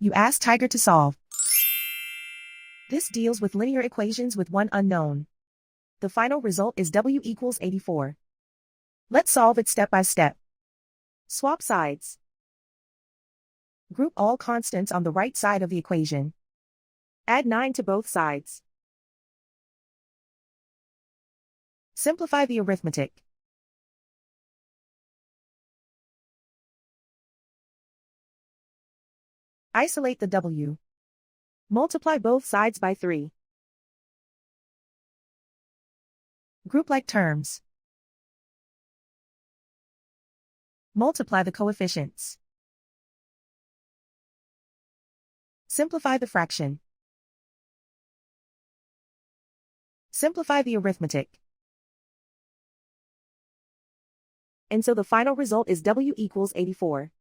You ask Tiger to solve. This deals with linear equations with one unknown. The final result is W equals 84. Let's solve it step by step. Swap sides. Group all constants on the right side of the equation. Add 9 to both sides. Simplify the arithmetic. Isolate the W. Multiply both sides by 3. Group like terms. Multiply the coefficients. Simplify the fraction. Simplify the arithmetic. And so the final result is W equals 84.